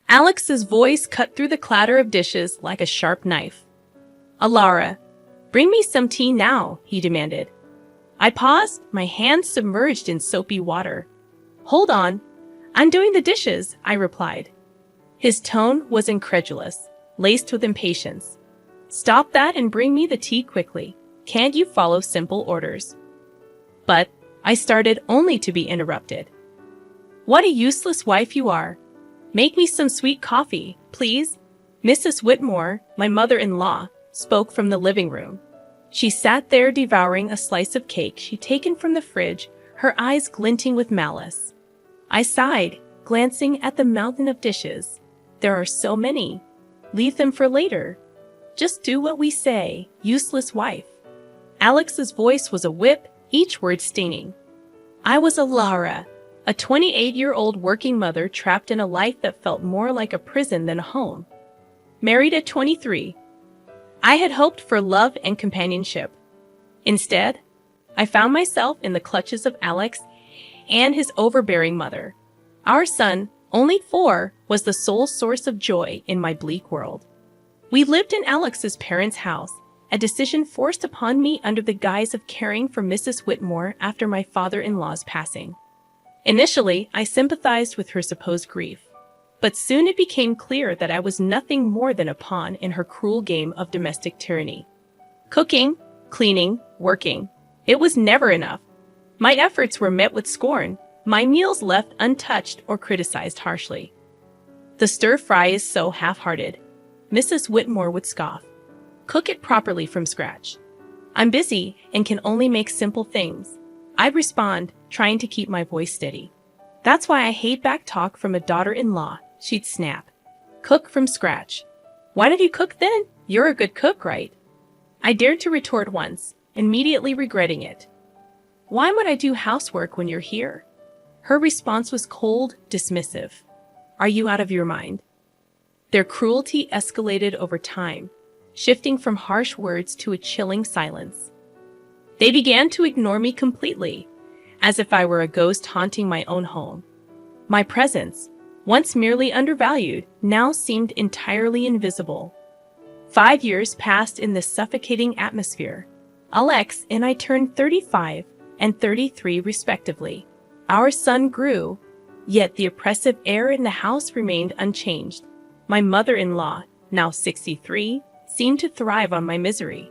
Alex's voice cut through the clatter of dishes like a sharp knife. "Alara, bring me some tea now," he demanded. I paused, my hands submerged in soapy water. "Hold on, I'm doing the dishes," I replied. His tone was incredulous, laced with impatience. "Stop that and bring me the tea quickly. Can't you follow simple orders?" But I started only to be interrupted. "What a useless wife you are. Make me some sweet coffee, please." Mrs. Whitmore, my mother-in-law, spoke from the living room. She sat there devouring a slice of cake she'd taken from the fridge, her eyes glinting with malice. I sighed, glancing at the mountain of dishes. There are so many. Leave them for later. Just do what we say, useless wife. Alex's voice was a whip, each word stinging. I was Alara, a 28-year-old working mother trapped in a life that felt more like a prison than a home. Married at 23. I had hoped for love and companionship. Instead, I found myself in the clutches of Alex and his overbearing mother. Our son, only 4, was the sole source of joy in my bleak world. We lived in Alex's parents' house, a decision forced upon me under the guise of caring for Mrs. Whitmore after my father-in-law's passing. Initially, I sympathized with her supposed grief. But soon it became clear that I was nothing more than a pawn in her cruel game of domestic tyranny. Cooking, cleaning, working. It was never enough. My efforts were met with scorn, my meals left untouched or criticized harshly. "The stir-fry is so half-hearted," Mrs. Whitmore would scoff. "Cook it properly from scratch." "I'm busy and can only make simple things," I'd respond, trying to keep my voice steady. "That's why I hate back talk from a daughter-in-law," she'd snap. "Cook from scratch. Why don't you cook then? You're a good cook, right?" I dared to retort once, immediately regretting it. "Why would I do housework when you're here?" Her response was cold, dismissive. "Are you out of your mind?" Their cruelty escalated over time, shifting from harsh words to a chilling silence. They began to ignore me completely, as if I were a ghost haunting my own home. My presence, once merely undervalued, now seemed entirely invisible. 5 years passed in this suffocating atmosphere. Alex and I turned 35 and 33 respectively. Our son grew, yet the oppressive air in the house remained unchanged. My mother-in-law, now 63, seemed to thrive on my misery.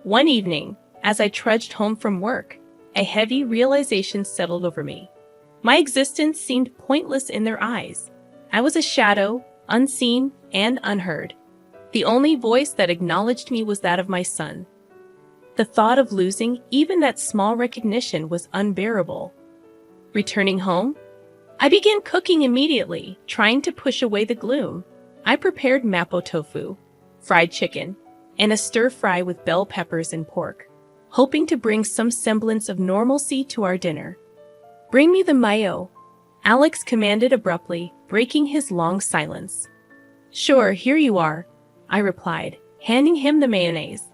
One evening, as I trudged home from work, a heavy realization settled over me. My existence seemed pointless in their eyes. I was a shadow, unseen and unheard. The only voice that acknowledged me was that of my son. The thought of losing even that small recognition was unbearable. Returning home, I began cooking immediately, trying to push away the gloom. I prepared mapo tofu, fried chicken, and a stir-fry with bell peppers and pork, hoping to bring some semblance of normalcy to our dinner. "Bring me the mayo," Alex commanded abruptly, breaking his long silence. "Sure, here you are," I replied, handing him the mayonnaise.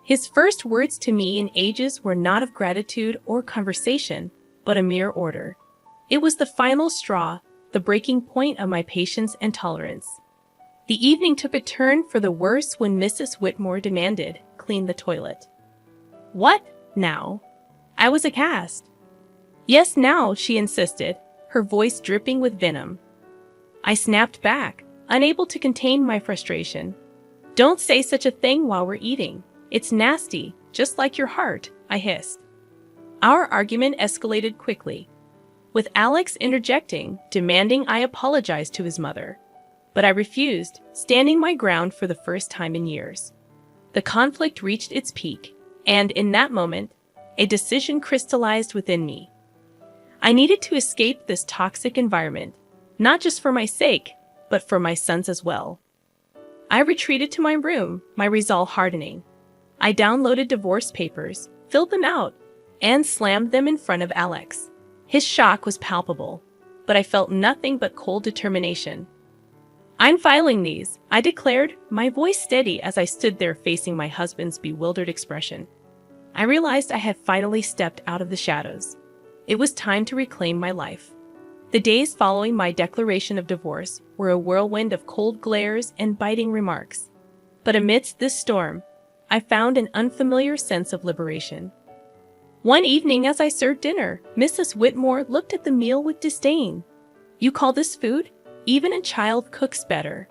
His first words to me in ages were not of gratitude or conversation, but a mere order. It was the final straw, the breaking point of my patience and tolerance. The evening took a turn for the worse when Mrs. Whitmore demanded, "Clean the toilet." "What, now?" I was aghast. "Yes, now," she insisted, her voice dripping with venom. I snapped back, unable to contain my frustration. "Don't say such a thing while we're eating. It's nasty, just like your heart," I hissed. Our argument escalated quickly, with Alex interjecting, demanding I apologize to his mother. But I refused, standing my ground for the first time in years. The conflict reached its peak, and in that moment, a decision crystallized within me. I needed to escape this toxic environment, not just for my sake, but for my son's as well. I retreated to my room, my resolve hardening. I downloaded divorce papers, filled them out, and slammed them in front of Alex. His shock was palpable, but I felt nothing but cold determination. "I'm filing these," I declared, my voice steady as I stood there facing my husband's bewildered expression. I realized I had finally stepped out of the shadows. It was time to reclaim my life. The days following my declaration of divorce were a whirlwind of cold glares and biting remarks. But amidst this storm, I found an unfamiliar sense of liberation. One evening as I served dinner, Mrs. Whitmore looked at the meal with disdain. "You call this food? Even a child cooks better."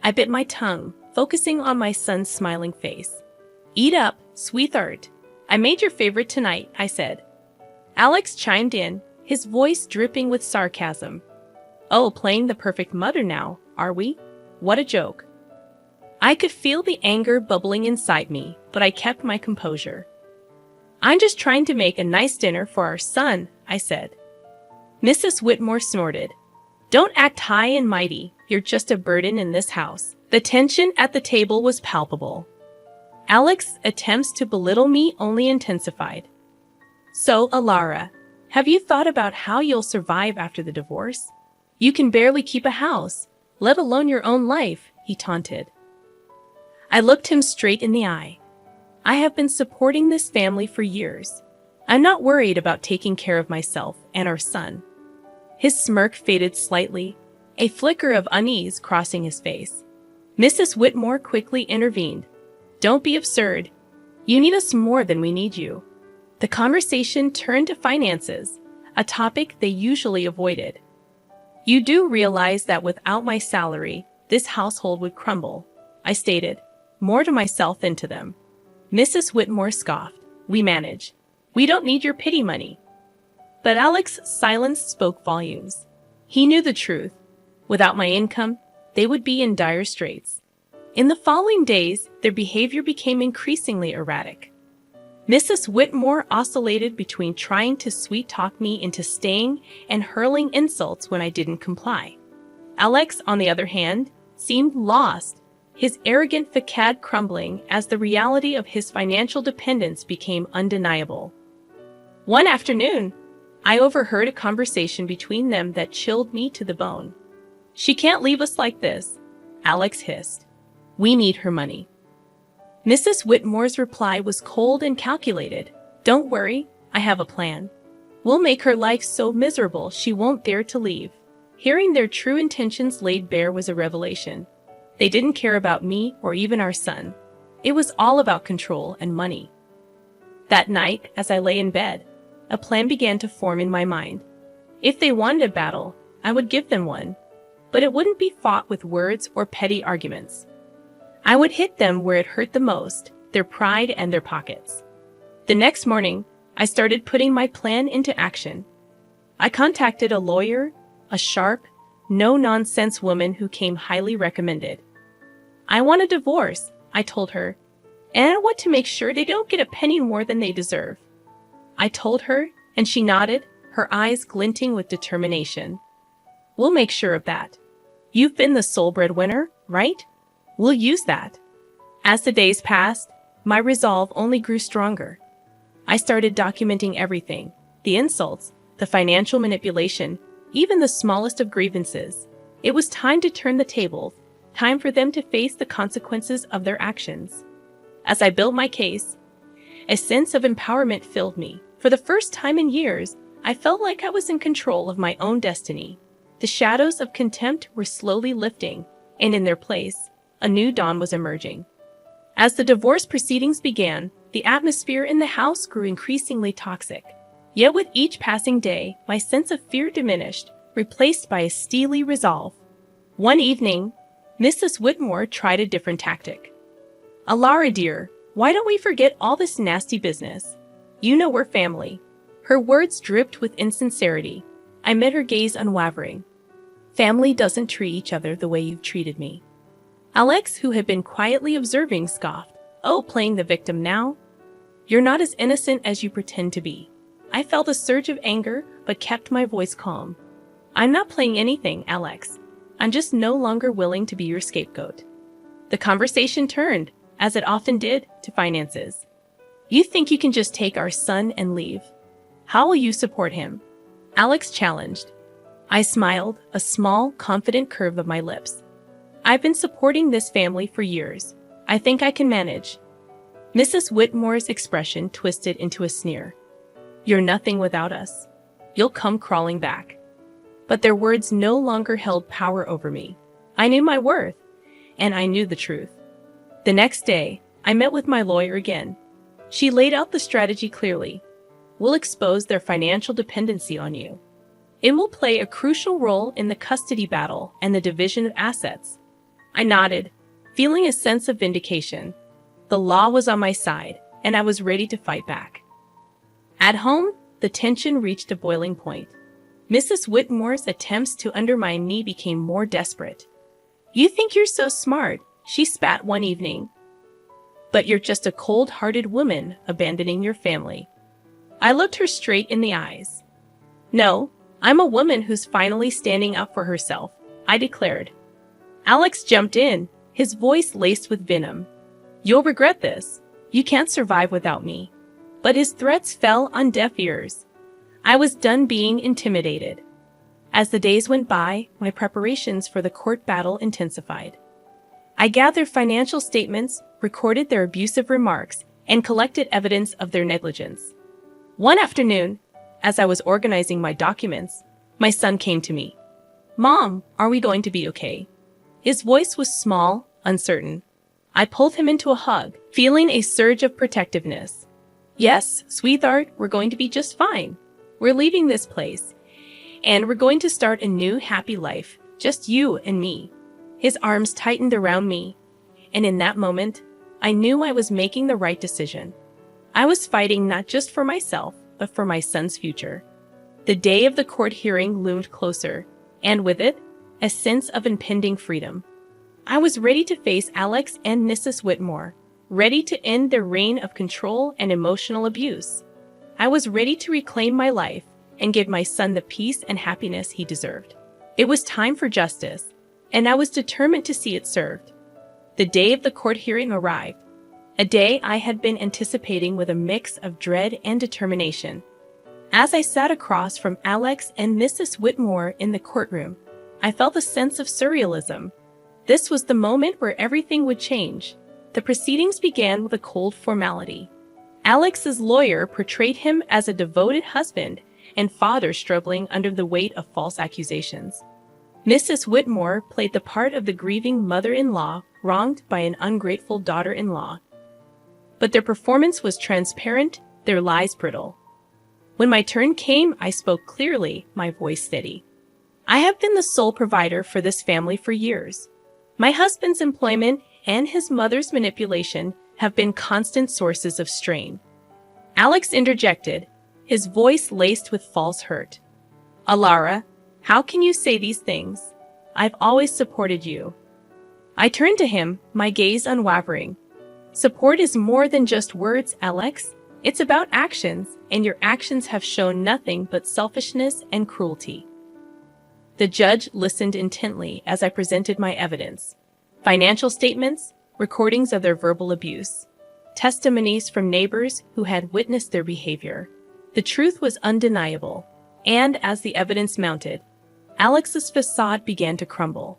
I bit my tongue, focusing on my son's smiling face. "Eat up, sweetheart. I made your favorite tonight," I said. Alex chimed in, his voice dripping with sarcasm. "Oh, playing the perfect mother now, are we? What a joke." I could feel the anger bubbling inside me, but I kept my composure. "I'm just trying to make a nice dinner for our son," I said. Mrs. Whitmore snorted. "Don't act high and mighty. You're just a burden in this house." The tension at the table was palpable. Alex's attempts to belittle me only intensified. "So, Alara, have you thought about how you'll survive after the divorce? You can barely keep a house, let alone your own life," he taunted. I looked him straight in the eye. "I have been supporting this family for years. I'm not worried about taking care of myself and our son." His smirk faded slightly, a flicker of unease crossing his face. Mrs. Whitmore quickly intervened. "Don't be absurd. You need us more than we need you." The conversation turned to finances, a topic they usually avoided. "You do realize that without my salary, this household would crumble," I stated, more to myself than to them. Mrs. Whitmore scoffed. "We manage. We don't need your pity money." But Alex's silence spoke volumes. He knew the truth. Without my income, they would be in dire straits. In the following days, their behavior became increasingly erratic. Mrs. Whitmore oscillated between trying to sweet-talk me into staying and hurling insults when I didn't comply. Alex, on the other hand, seemed lost, his arrogant facade crumbling as the reality of his financial dependence became undeniable. One afternoon, I overheard a conversation between them that chilled me to the bone. "She can't leave us like this," Alex hissed. "We need her money." Mrs. Whitmore's reply was cold and calculated. "Don't worry, I have a plan. We'll make her life so miserable she won't dare to leave." Hearing their true intentions laid bare was a revelation. They didn't care about me or even our son. It was all about control and money. That night, as I lay in bed, a plan began to form in my mind. If they wanted a battle, I would give them one. But it wouldn't be fought with words or petty arguments. I would hit them where it hurt the most, their pride and their pockets. The next morning, I started putting my plan into action. I contacted a lawyer, a sharp, no-nonsense woman who came highly recommended. "I want a divorce," I told her, "and I want to make sure they don't get a penny more than they deserve." I told her, and she nodded, her eyes glinting with determination. "We'll make sure of that. You've been the sole breadwinner, right? We'll use that." As the days passed, my resolve only grew stronger. I started documenting everything, the insults, the financial manipulation, even the smallest of grievances. It was time to turn the tables, time for them to face the consequences of their actions. As I built my case, a sense of empowerment filled me. For the first time in years, I felt like I was in control of my own destiny. The shadows of contempt were slowly lifting, and in their place, a new dawn was emerging. As the divorce proceedings began, the atmosphere in the house grew increasingly toxic. Yet with each passing day, my sense of fear diminished, replaced by a steely resolve. One evening, Mrs. Whitmore tried a different tactic. "Alara, dear, why don't we forget all this nasty business? You know we're family." Her words dripped with insincerity. I met her gaze unwavering. "Family doesn't treat each other the way you've treated me." Alex, who had been quietly observing, scoffed. "Oh, playing the victim now? You're not as innocent as you pretend to be." I felt a surge of anger, but kept my voice calm. "I'm not playing anything, Alex. I'm just no longer willing to be your scapegoat." The conversation turned, as it often did, to finances. "You think you can just take our son and leave? How will you support him?" Alex challenged. I smiled, a small, confident curve of my lips. "I've been supporting this family for years. I think I can manage." Mrs. Whitmore's expression twisted into a sneer. "You're nothing without us. You'll come crawling back." But their words no longer held power over me. I knew my worth, and I knew the truth. The next day, I met with my lawyer again. She laid out the strategy clearly. We'll expose their financial dependency on you. It will play a crucial role in the custody battle and the division of assets. I nodded, feeling a sense of vindication. The law was on my side, and I was ready to fight back. At home, the tension reached a boiling point. Mrs. Whitmore's attempts to undermine me became more desperate. "You think you're so smart," she spat one evening. "But you're just a cold-hearted woman abandoning your family." I looked her straight in the eyes. "No, I'm a woman who's finally standing up for herself," I declared. Alex jumped in, his voice laced with venom. "You'll regret this. You can't survive without me." But his threats fell on deaf ears. I was done being intimidated. As the days went by, my preparations for the court battle intensified. I gathered financial statements, recorded their abusive remarks, and collected evidence of their negligence. One afternoon, as I was organizing my documents, my son came to me. "Mom, are we going to be okay?" His voice was small, uncertain. I pulled him into a hug, feeling a surge of protectiveness. "Yes, sweetheart, we're going to be just fine. We're leaving this place, and we're going to start a new happy life, just you and me." His arms tightened around me, and in that moment, I knew I was making the right decision. I was fighting not just for myself, but for my son's future. The day of the court hearing loomed closer, and with it, a sense of impending freedom. I was ready to face Alex and Mrs. Whitmore, ready to end their reign of control and emotional abuse. I was ready to reclaim my life and give my son the peace and happiness he deserved. It was time for justice, and I was determined to see it served. The day of the court hearing arrived, a day I had been anticipating with a mix of dread and determination. As I sat across from Alex and Mrs. Whitmore in the courtroom, I felt a sense of surrealism. This was the moment where everything would change. The proceedings began with a cold formality. Alex's lawyer portrayed him as a devoted husband and father struggling under the weight of false accusations. Mrs. Whitmore played the part of the grieving mother-in-law wronged by an ungrateful daughter-in-law. But their performance was transparent, their lies brittle. When my turn came, I spoke clearly, my voice steady. "I have been the sole provider for this family for years. My husband's employment and his mother's manipulation have been constant sources of strain." Alex interjected, his voice laced with false hurt. "Alara, how can you say these things? I've always supported you." I turned to him, my gaze unwavering. "Support is more than just words, Alex. It's about actions, and your actions have shown nothing but selfishness and cruelty." The judge listened intently as I presented my evidence. Financial statements, recordings of their verbal abuse, testimonies from neighbors who had witnessed their behavior. The truth was undeniable, and as the evidence mounted, Alex's facade began to crumble.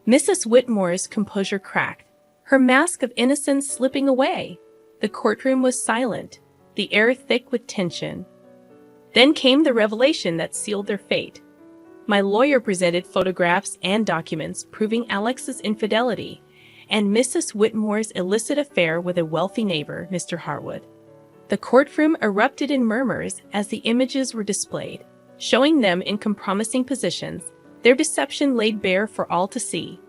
Mrs. Whitmore's composure cracked, her mask of innocence slipping away. The courtroom was silent, the air thick with tension. Then came the revelation that sealed their fate. My lawyer presented photographs and documents proving Alex's infidelity and Mrs. Whitmore's illicit affair with a wealthy neighbor, Mr. Harwood. The courtroom erupted in murmurs as the images were displayed, showing them in compromising positions, their deception laid bare for all to see.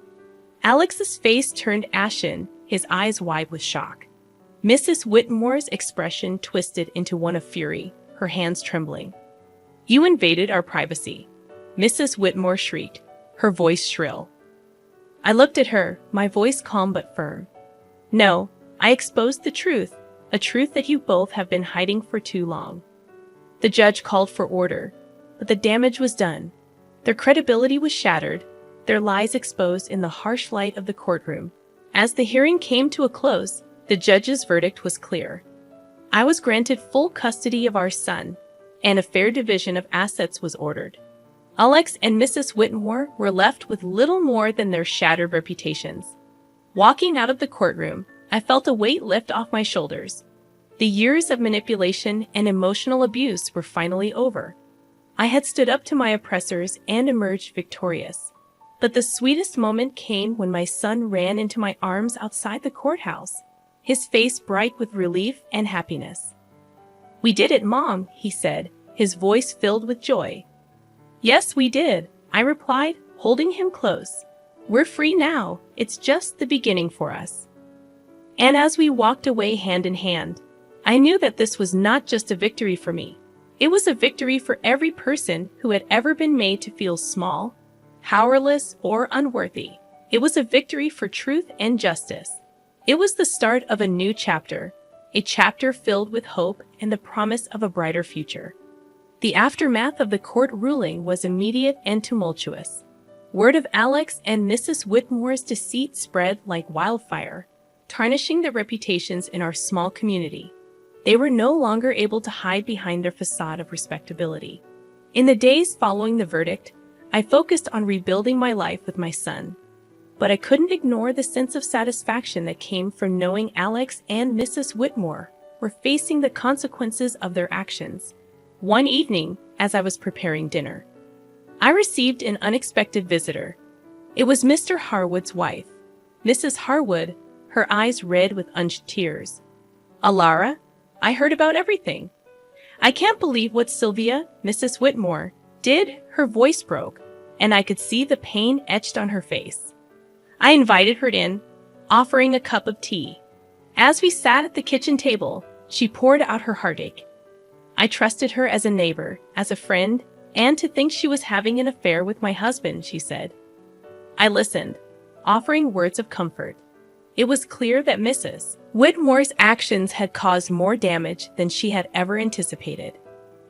Alex's face turned ashen, his eyes wide with shock. Mrs. Whitmore's expression twisted into one of fury, her hands trembling. "You invaded our privacy," Mrs. Whitmore shrieked, her voice shrill. I looked at her, my voice calm but firm. "No, I exposed the truth, a truth that you both have been hiding for too long." The judge called for order, but the damage was done. Their credibility was shattered, their lies exposed in the harsh light of the courtroom. As the hearing came to a close, the judge's verdict was clear. I was granted full custody of our son, and a fair division of assets was ordered. Alex and Mrs. Whitmore were left with little more than their shattered reputations. Walking out of the courtroom, I felt a weight lift off my shoulders. The years of manipulation and emotional abuse were finally over. I had stood up to my oppressors and emerged victorious. But the sweetest moment came when my son ran into my arms outside the courthouse, his face bright with relief and happiness. "We did it, Mom," he said, his voice filled with joy. "Yes, we did," I replied, holding him close. "We're free now. It's just the beginning for us." And as we walked away hand in hand, I knew that this was not just a victory for me. It was a victory for every person who had ever been made to feel small, powerless, or unworthy. It was a victory for truth and justice. It was the start of a new chapter, a chapter filled with hope and the promise of a brighter future. The aftermath of the court ruling was immediate and tumultuous. Word of Alex and Mrs. Whitmore's deceit spread like wildfire, tarnishing their reputations in our small community. They were no longer able to hide behind their facade of respectability. In the days following the verdict, I focused on rebuilding my life with my son. But I couldn't ignore the sense of satisfaction that came from knowing Alex and Mrs. Whitmore were facing the consequences of their actions. One evening, as I was preparing dinner, I received an unexpected visitor. It was Mr. Harwood's wife, Mrs. Harwood, her eyes red with unshed tears. "Alara, I heard about everything. I can't believe what Sylvia, Mrs. Whitmore, did." Her voice broke, and I could see the pain etched on her face. I invited her in, offering a cup of tea. As we sat at the kitchen table, she poured out her heartache. "I trusted her as a neighbor, as a friend, and to think she was having an affair with my husband," she said. I listened, offering words of comfort. It was clear that Mrs. Whitmore's actions had caused more damage than she had ever anticipated.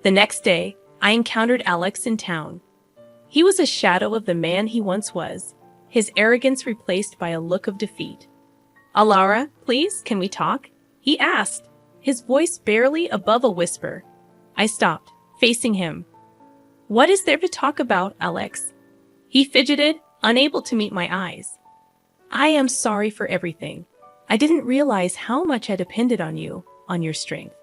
The next day, I encountered Alex in town. He was a shadow of the man he once was, his arrogance replaced by a look of defeat. "Alara, please, can we talk?" he asked, his voice barely above a whisper. I stopped, facing him. "What is there to talk about, Alex?" He fidgeted, unable to meet my eyes. "I am sorry for everything. I didn't realize how much I depended on you, on your strength."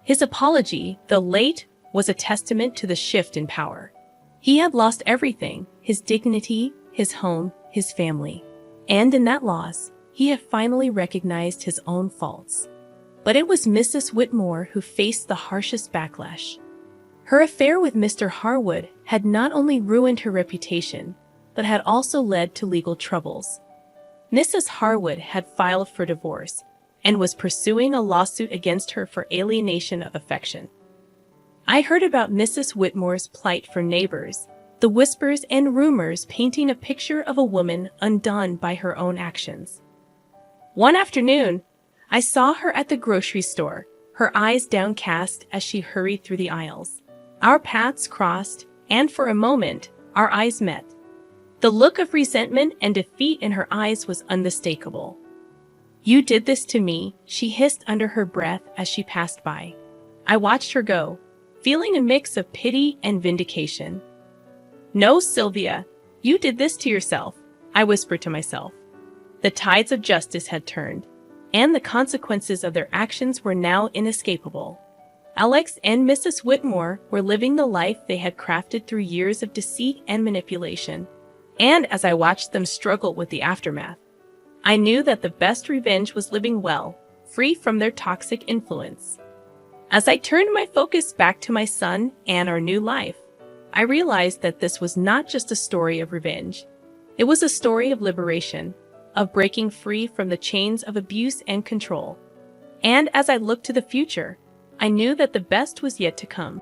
His apology, though late, was a testament to the shift in power. He had lost everything, his dignity, his home, his family. And in that loss, he had finally recognized his own faults. But it was Mrs. Whitmore who faced the harshest backlash. Her affair with Mr. Harwood had not only ruined her reputation, but had also led to legal troubles. Mrs. Harwood had filed for divorce and was pursuing a lawsuit against her for alienation of affection. I heard about Mrs. Whitmore's plight from neighbors, the whispers and rumors painting a picture of a woman undone by her own actions. One afternoon, I saw her at the grocery store, her eyes downcast as she hurried through the aisles. Our paths crossed, and for a moment, our eyes met. The look of resentment and defeat in her eyes was unmistakable. "You did this to me," she hissed under her breath as she passed by. I watched her go, feeling a mix of pity and vindication. "No, Sylvia, you did this to yourself," I whispered to myself. The tides of justice had turned, and the consequences of their actions were now inescapable. Alex and Mrs. Whitmore were living the life they had crafted through years of deceit and manipulation. And as I watched them struggle with the aftermath, I knew that the best revenge was living well, free from their toxic influence. As I turned my focus back to my son and our new life, I realized that this was not just a story of revenge. It was a story of liberation, of breaking free from the chains of abuse and control. And as I looked to the future, I knew that the best was yet to come.